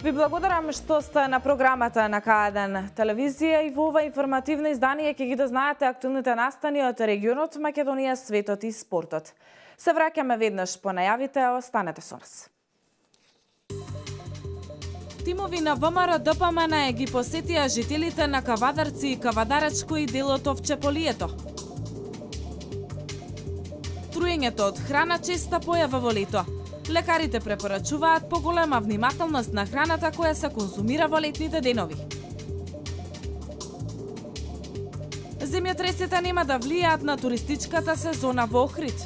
Ви благодарам што сте на програмата на К1 телевизија и во ова информативно издание ќе ги да знаете актуелните настани од регионот, Македонија, светот и спортот. Се враќаме веднаш по најавите, останете со нас. Тимови на ВМРО ДПМН ги посетија жителите на Кавадарци и Кавадарачко и делот Овчеполието. Труењето од храна честа појава во лето. Лекарите препорачуваат поголема внимателност на храната која се конзумира во летните денови. Земјотресите нема да влијаат на туристичката сезона во Охрид.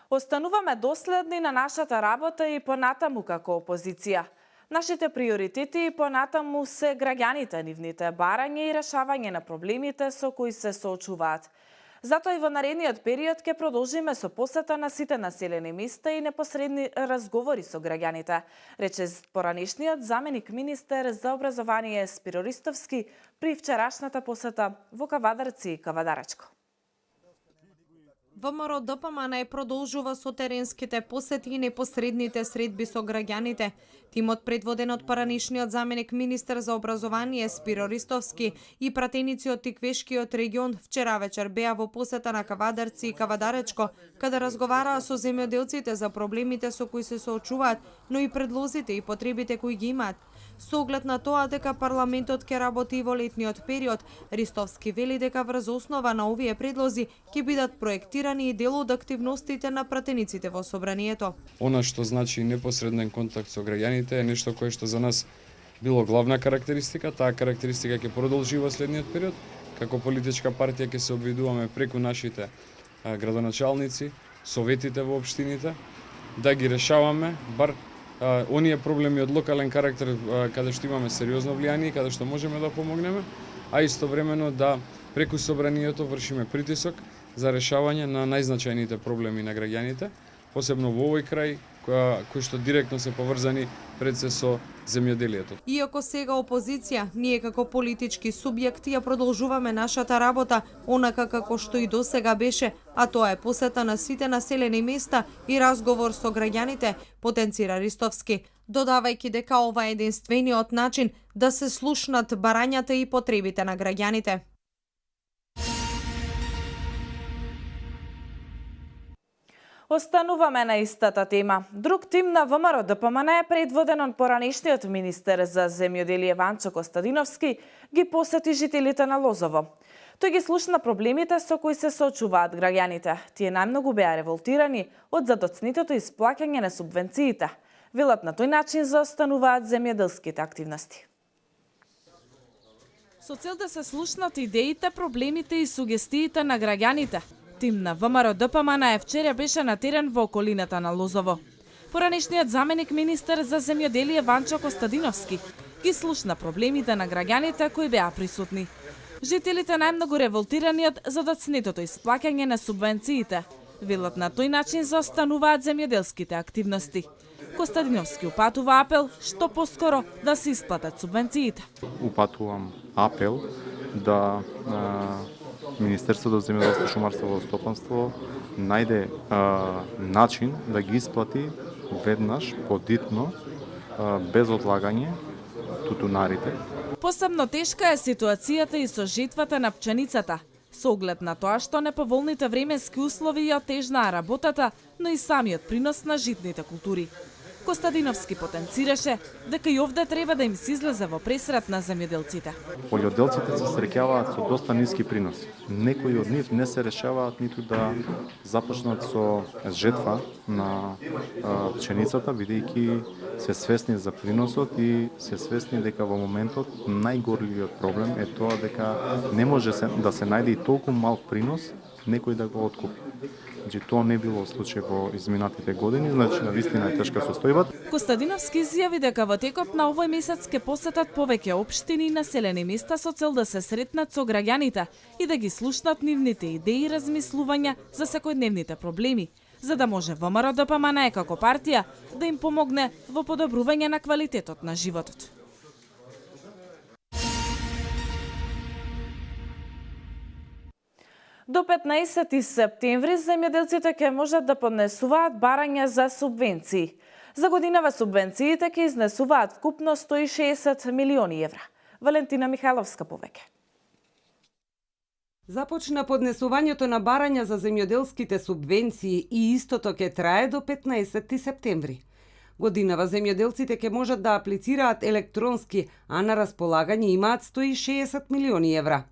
Остануваме доследни на нашата работа и понатаму како опозиција. Нашите приоритети понатаму се граѓаните, нивните барања и решавање на проблемите со кои се соочуваат. Затоа и во наредниот период ќе продолжиме со посета на сите населени места и непосредни разговори со граѓаните, рече поранешниот заменик министер за образование Спиро Ристовски при вчерашната посета во Кавадарци и Кавадарачко. ВМРО ДПМН продолжува со теренските посети и непосредните средби со граѓаните. Тимот предводен од поранешниот заменик министер за образование Спиро Ристовски и пратеници од Тиквешкиот регион вчера вечер беа во посета на Кавадарци и Кавадаречко, каде разговараа со земјоделците за проблемите со кои се соочуваат, но и предлозите и потребите кои ги имаат. Со оглед на тоа дека парламентот ќе работи во летниот период, Ристовски вели дека врз основа на овие предлози ќе бидат проектирани и дел од активностите на пратениците во собранието. Она што значи непосреден контакт со граѓаните е нешто кое што за нас било главна карактеристика. Таа карактеристика ќе продолжи во следниот период. Како политичка партија ќе се обвидуваме преку нашите градоначалници, советите во општините, да ги решаваме бар оние проблеми од локален карактер каде што имаме сериозно влијание, каде што можеме да помогнеме, а истовремено да преку собранието вршиме притисок за решавање на најзначајните проблеми на граѓаните, посебно во овој крај кои што директно се поврзани пред се со земјоделието. Иако сега опозиција, ние како политички субјекти ја продолжуваме нашата работа онака како што и досега беше, а тоа е посета на сите населени места и разговор со граѓаните, потенцира Ристовски, додавајќи дека ова е единствениот начин да се слушнат барањата и потребите на граѓаните. Остануваме на истата тема. Друг тим на ВМРО ДПМН е предводен од поранешниот министер за земјоделие Ванчо Костадиновски ги посети жителите на Лозово. Тој ги слушна проблемите со кои се соочуваат граѓаните. Тие најмногу беа револтирани од задоцнитото исплаќање на субвенциите. Велат на тој начин заостануваат земјоделските активности. Со цел да се слушнат идеите, проблемите и сугестиите на граѓаните, тим на ВМРО ДПМН вчера беше на терен во околината на Лозово. Поранешниот заменик министер за земјоделие Ванчо Костадиновски ги слушна проблемите на граѓаните кои беа присутни. Жителите најмногу револтирани од задоцнетото исплаќање на субвенциите, велат на тој начин заостануваат земјоделските активности. Костадиновски упатува апел што поскоро да се исплатат субвенциите. Упатувам апел да Министерството за земјоделство, шумарство и стопанство најде начин да ги исплати веднаш, подитно, без одлагање, тутунарите. Посебно тешка е ситуацијата и со жетвата на пченицата, со оглед на тоа што неповолните временски услови ја отежнаа работата, но и самиот принос на житните култури. Костадиновски потенцираше дека и овде треба да им се излезе во пресрет на земјоделците. Полјоделците се среќаваат со доста ниски приноси. Некои од нив не се решаваат ниту да започнат со жетва на пшеницата, бидејќи се свесни за приносот и се свесни дека во моментот најгорливиот проблем е тоа дека не може да се најде и толку мал принос некој да го откупи. Значи тоа не било случај во изминатите години, значи навистина е тешка состојбата. Костадиновски изјави дека во текот на овој месец ќе посетат повеќе општини и населени места со цел да се сретнат со граѓаните и да ги слушнат нивните идеи и размислувања за секојдневните проблеми, за да може ВМРО-ДПМНЕ како партија да им помогне во подобрување на квалитетот на животот. До 15 септември земјоделците ќе можат да поднесуваат барања за субвенции. За годинава субвенциите ќе изнесуваат вкупно 160 милиони евра. Валентина Михайловска повеќе. Започна поднесувањето на барања за земјоделските субвенции и истото ќе трае до 15 септември. Годинава земјоделците ќе можат да аплицираат електронски, а на располагање имаат 160 милиони евра.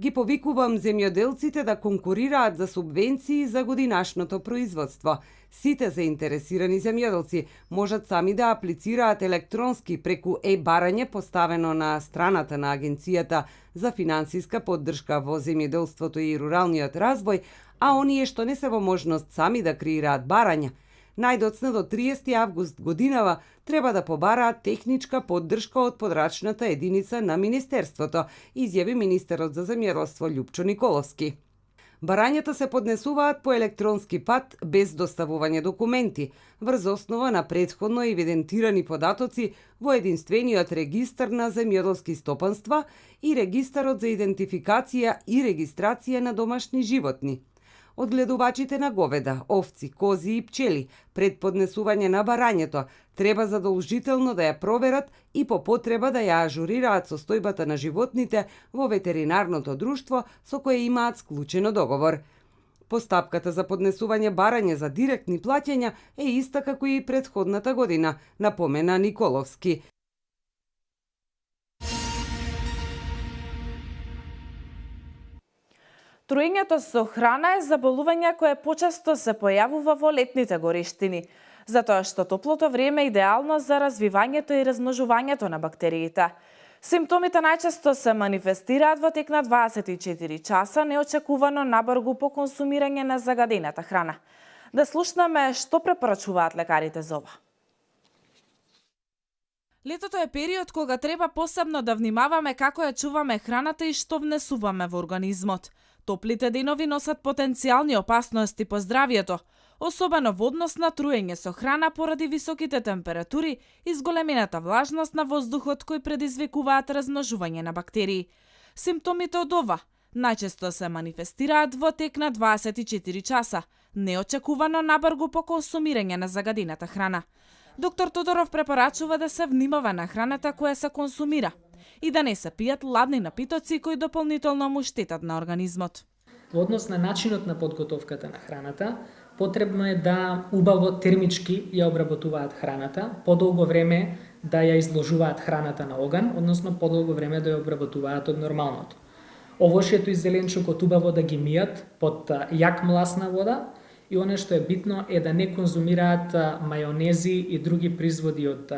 Ги повикувам земјоделците да конкурираат за субвенции за годинашното производство. Сите заинтересирани земјоделци можат сами да аплицираат електронски преку е-барање поставено на страната на Агенцијата за финансиска поддршка во земјоделството и руралниот развој, а оние што не се во можност сами да креираат барања, најдоцна до 30 август годинава треба да побараат техничка поддршка од подрачната единица на Министерството, изјави министерот за земјоделство Љупчо Николовски. Барањата се поднесуваат по електронски пат без доставување документи, врз основа на претходно евидентирани податоци во единствениот регистар на земјоделски стопанства и регистарот за идентификација и регистрација на домашни животни. Одгледувачите на говеда, овци, кози и пчели пред поднесување на барањето треба задолжително да ја проверат и по потреба да ја ажурираат состојбата на животните во ветеринарното друштво со кое имаат склучено договор. Постапката за поднесување барање за директни плаќања е иста како и претходната година, напомена Николовски. Труењето со храна е заболување кое почесто се појавува во летните гориштини, затоа што топлото време е идеално за развивањето и размножувањето на бактериите. Симптомите најчесто се манифестираат во тек на 24 часа неочекувано набргу по консумирање на загадената храна. Да слушнаме што препорачуваат лекарите за ова. Летото е период кога треба посебно да внимаваме како ја чуваме храната и што внесуваме во организмот. Топлите денови носат потенцијални опасности по здравјето, особено во однос на труење со храна поради високите температури и зголемената влажност на воздухот кои предизвикуваат размножување на бактерии. Симптомите од ова најчесто се манифестираат во тек на 24 часа, неочекувано набргу по консумирање на загадената храна. Доктор Тодоров препорачува да се внимава на храната која се консумира и да не се пијат ладни напитоци кои дополнително му штетат на организмот. Во однос на начинот на подготовката на храната, потребно е да убаво термички ја обработуваат храната, подолго време да ја изложуваат храната на оган, односно подолго време да ја обработуваат од нормалното. Овошјето и зеленчукот убаво да ги мијат под јак мласна вода и оно што е битно е да не конзумираат мајонези и други производи од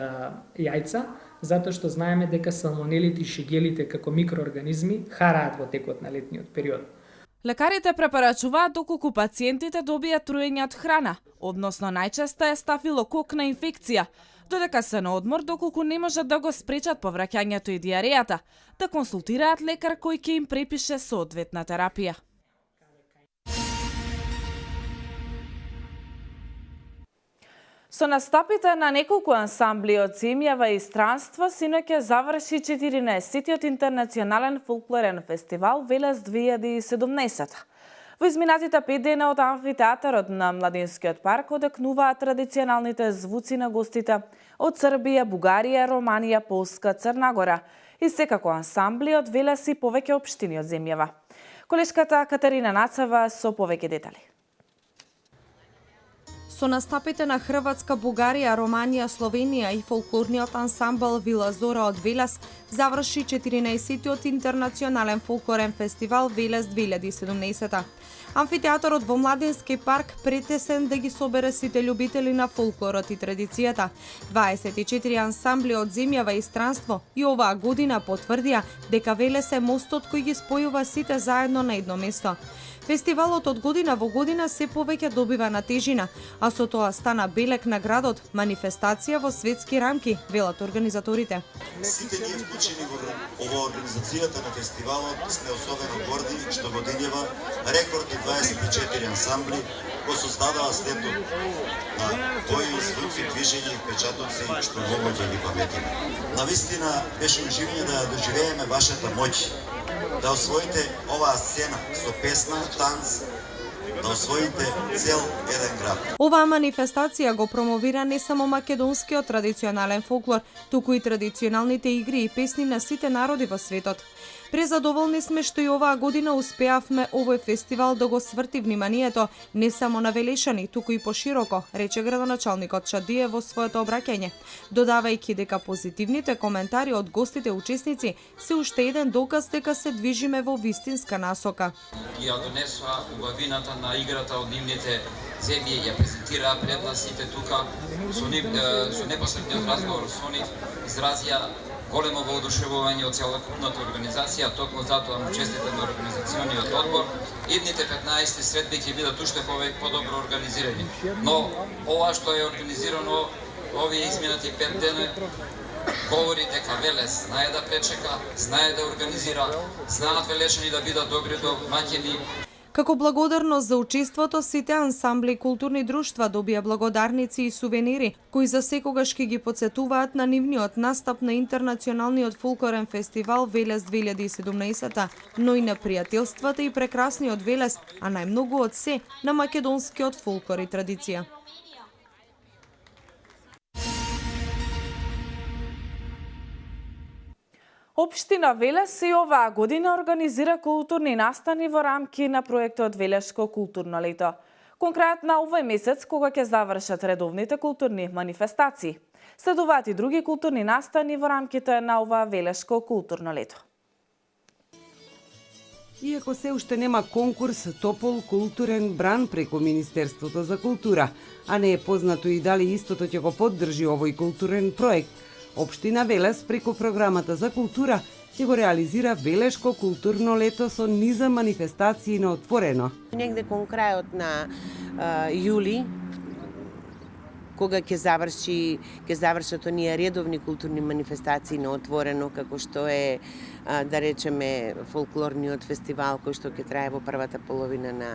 јајца, затоа што знаеме дека салмонелите и шигелите како микроорганизми хараат во текот на летниот период. Лекарите препорачуваат доколку пациентите добијат труење од храна, односно најчесто е стафилококна инфекција, додека се на одмор доколку не можат да го спречат повраќањето и диарејата, да консултираат лекар кој ќе им препише соодветна терапија. Со настапите на неколку ансамбли од земјава и странство, синоќ заврши 14-тиот интернационален фолклорен фестивал Велес 2017. Во изминатите 5 дена од амфитеатарот на Младинскиот парк одекнуваат традиционалните звуци на гостите од Србија, Бугарија, Романија, Полска, Црна Гора и секако ансамбли од Велес и повеќе општини од земјава. Колешката Катерина Нацева со повеќе детали. Со настапите на Хрватска, Бугарија, Романија, Словенија и фолклорниот ансамбл Вила Зора од Велес заврши 14-тиот интернационален фолклорен фестивал Велес 2017. Амфитеатарот во Младински парк претесен да ги собере сите љубители на фолклорот и традицијата. 24 ансамбли од земјава и странство и оваа година потврдија дека Велес е мостот кој ги спојува сите заедно на едно место. Фестивалот од година во година се повеќе добива на тежина, а со тоа стана белек на градот, манифестација во светски рамки, велат организаторите. Сите ние вклучени во ова организацијата на фестивалот сме особено горди што годинева рекордни 24 ансамбли го создадаа следот на бои, звуци, движења и впечатоци што многу ќе ги паметиме. Навистина беше уживање да ја доживееме вашата моќ, да освоите оваа сцена со песна, танц, да освоите цел еден град. Оваа манифестација го промовира не само македонскиот традиционален фолклор, туку и традиционалните игри и песни на сите народи во светот. Презадоволни сме што и оваа година успеавме овој фестивал да го сврти вниманието не само на Велешани, туку и пошироко, рече градоначалникот Чадиев во своето обраќање, додавајќи дека позитивните коментари од гостите учесници се уште еден доказ дека се движиме во вистинска насока. Ја донесоа убавината на играта од нивните земји, ја презентираа пред нас сите тука, со непосредниот разговор со нив изразија големо воодушевување од целокупната организација, токму затоа му честитам на организациониот одбор. Идните 15 средби ќе бидат уште подобро организирани. Но ова што е организирано овие изминати 5 дена говори дека Велес знае да пречека, знае да организира, знаат велешани да бидат добри домаќини. Како благодарност за учеството, сите ансамбли и културни друштва добија благодарници и сувенири, кои за секогаш ќе ги подсетуваат на нивниот настап на интернационалниот фолклорен фестивал Велес 2017, но и на пријателствата и прекрасниот Велес, а најмногу од се на македонскиот фолклор и традиција. Општина Велес и оваа година организира културни настани во рамки на проектот Велешко културно лето. Конкретно овој месец, кога ќе завршат редовните културни манифестации. Следуваат и други културни настани во рамките на ова Велешко културно лето. Иако се уште нема конкурс, топол културен бран преку Министерството за култура, а не е познато и дали истото ќе го поддржи овој културен проект, Општина Велес преку програмата за култура ќе го реализира Велешко културно лето со низа манифестации на отворено. Негде кон крајот на јули, кога ќе завршат оние редовни културни манифестации на отворено, како што е, да речеме, фолклорниот фестивал кој што ќе трае во првата половина на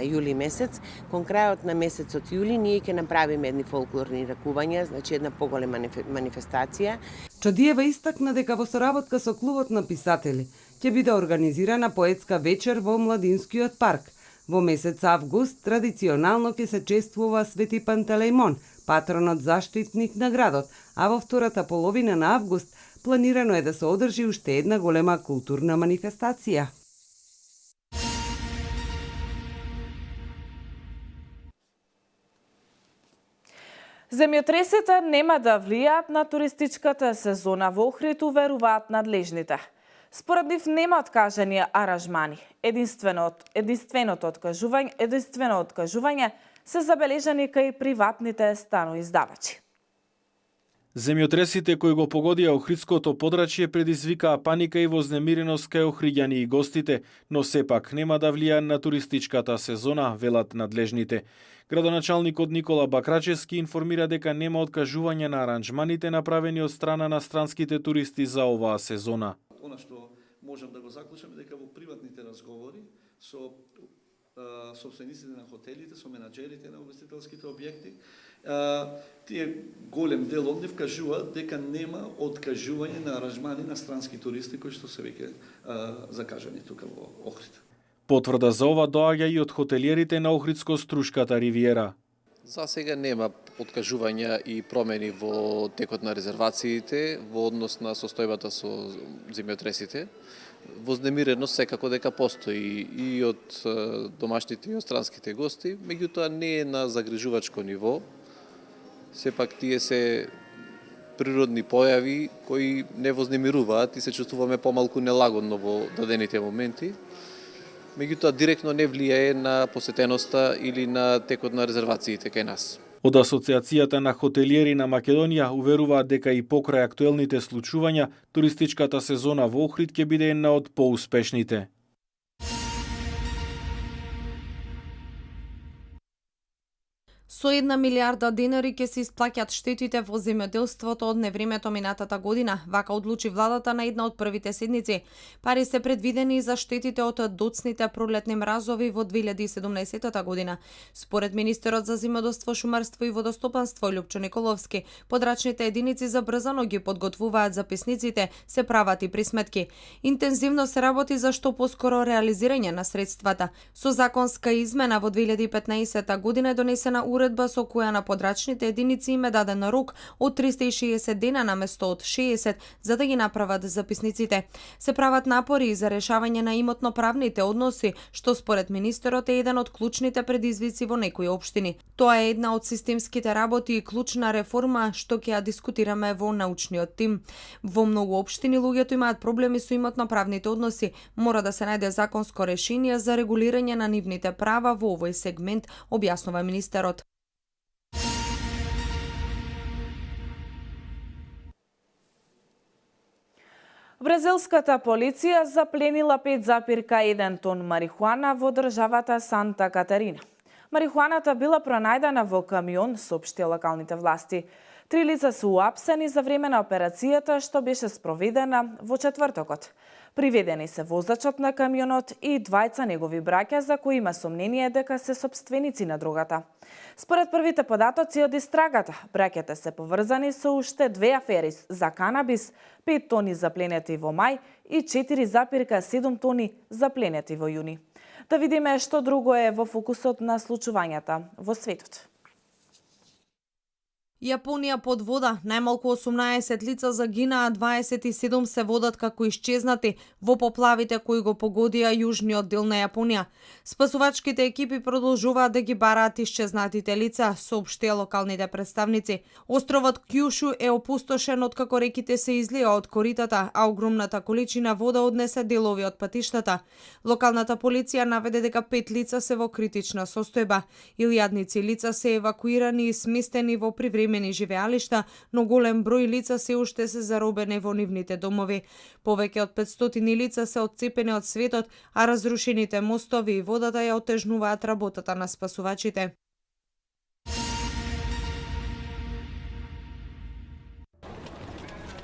јули месец. Кон крајот на месецот јули ние ќе направиме едни фолклорни ракувања, значи една поголема манифестација. Чадиева истакна дека во соработка со клубот на писатели ќе биде организирана поетска вечер во Младинскиот парк. Во месец август традиционално ќе се чествува Свети Пантелејмон, патронот заштитник на градот, а во втората половина на август планирано е да се одржи уште една голема културна манифестација. Земјотресите нема да влијаат на туристичката сезона во Охрид, уверуваат надлежните. Според нив нема откажани аранжмани. Единственото откажување се забележани кај приватните станоиздавачи. Земјотресите кои го погодија Охридското подрачје предизвикаа паника и вознемиреност кај охриѓани и гостите, но сепак нема да влијаат на туристичката сезона, велат надлежните. Градоначалникот Никола Бакрачевски информира дека нема откажување на аранжманите направени од страна на странските туристи за оваа сезона. Она што можам да го заклучам дека во приватните разговори со собствениците на хотелите, со менаџерите на угостителските објекти, тие голем дел од нив кажуваат дека нема откажување на аранжмани на странски туристи кои што се веќе закажани тука во Охрид. Потврда за ова доаѓа и од хотелиерите на Охридско-Струшката ривиера. За сега нема откажувања и промени во текот на резервациите во однос на состојбата со земјотресите. Вознемиреност секако дека постои и од домашните и од странските гости, меѓутоа не е на загрижувачко ниво. Сепак тие се природни појави кои не вознемируваат и се чувствуваме помалку нелагодно во дадените моменти. Меѓутоа директно не влијае на посетеноста или на текот на резервациите кај нас. Од Асоциацијата на хотелиери на Македонија уверуваат дека и покрај актуелните случувања, туристичката сезона во Охрид ќе биде една од поуспешните. Со 1 милиарда денари ќе се исплаќат штетите во земјоделството од невремето минатата година, вака одлучи владата на една од првите седници. Пари се предвидени за штетите од доцните пролетни мразови во 2017 година. Според министерот за земјоделство, шумарство и водостопанство Лјупчо Николовски, подрачните единици забрзано ги подготвуваат записниците, се прават и присметки. Интензивно се работи за што поскоро реализирање на средствата. Со законска измена во 2015 година е донесена уредба со која на подрачните единици им е даден рок од 360 дена наместо од 60 за да ги направат записниците. Се прават напори за решавање на имотно-правните односи, што според министерот е еден од клучните предизвици во некои општини. Тоа е една од системските работи и клучна реформа што ќе ја дискутираме во научниот тим. Во многу општини луѓето имаат проблеми со имотно-правните односи. Мора да се најде законско решение за регулирање на нивните права во овој сегмент, објаснува министерот. Бразилската полиција запленила 5,1 тон марихуана во државата Санта Катарина. Марихуаната била пронајдена во камион, соопшти локалните власти. 3 лица се уапсени за време на операцијата што беше спроведена во четвртокот. Приведени се возачот на камионот и двајца негови браќа за кои има сомнение дека се сопственици на дрогата. Според првите податоци од истрагата, браќата се поврзани со уште 2 афери за канабис, 5 тони запленети во мај и 4,7 тони запленети во јуни. Да видиме што друго е во фокусот на случувањата во светот. Јапонија под вода, најмалку 18 лица загинаа, 27 се водат како исчезнати во поплавите кои го погодија јужниот дел на Јапонија. Спасувачките екипи продолжуваат да ги бараат исчезнатите лица, соопштија локалните представници. Островот Кјушу е опустошен откако реките се излија од коритата, а огромната количина вода однесе делови од патиштата. Локалната полиција наведе дека 5 лица се во критична состојба. Илјадници лица се евакуирани и сместени во привремени живеалишта, но голем број лица се уште се заробени во нивните домови. Повеќе од 500 лица се отцепени од светот, а разрушените мостови и водата ја отежнуваат работата на спасувачите.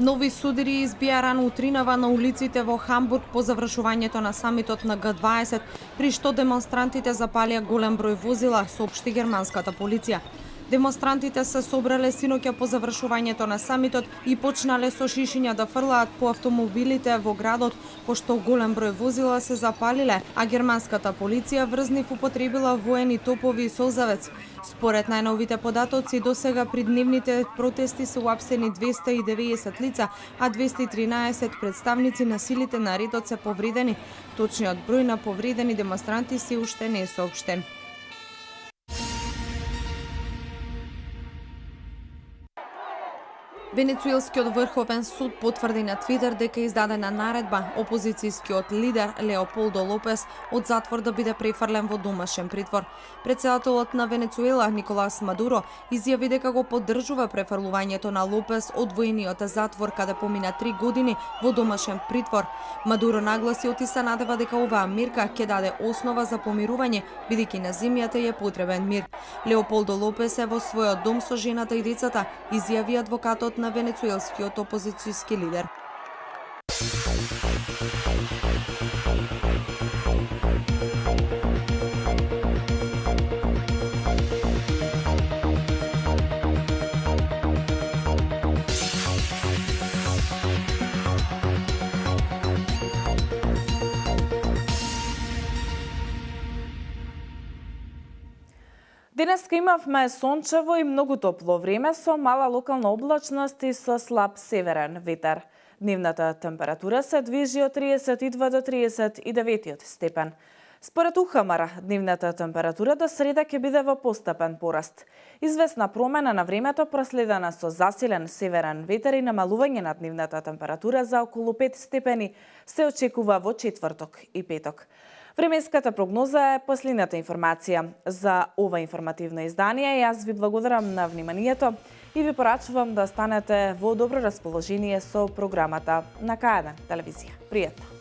Нови судири избија рано утринава на улиците во Хамбург по завршувањето на самитот на Г20, при што демонстрантите запалија голем број возила, соопшти германската полиција. Демонстрантите се собрале синоќа по завршувањето на самитот и почнале со шишиња да фрлаат по автомобилите во градот, пошто голем број возила се запалиле, а германската полиција врзнив употребила воени топови и солзавец. Според најновите податоци, досега при дневните протести се уапсени 290 лица, а 213 представници на силите на редот се повредени. Точниот број на повредени демонстранти се уште не е соопштен. Венецуелскиот врховен суд потврди на Твитер дека издадена наредба опозицијскиот лидер Леополдо Лопес од затвор да биде префрлен во домашен притвор. Претседателот на Венецуела Николас Мадуро изјави дека го поддржува префрлувањето на Лопес од воениот затвор каде помина 3 години во домашен притвор. Мадуро нагласи оти се надева дека оваа мерка ќе даде основа за помирување, бидејќи на земјата е потребен мир. Леополдо Лопес е во својот дом со жената и децата, изјави адвокатот на венецуелскиот опозицијски лидер. Денеска имавме сончево и многу топло време со мала локална облачност и со слаб северен ветер. Дневната температура се движи од 32 до 39 степен. Според УХМР, дневната температура до среда ќе биде во постепен пораст. Известна промена на времето проследена со засилен северен ветер и намалување на дневната температура за околу 5 степени се очекува во четврток и петок. Временската прогноза е последната информација. За ова информативно издание јас ви благодарам на вниманието и ви порачувам да станете во добро расположение со програмата на К1 телевизија. Пријатно!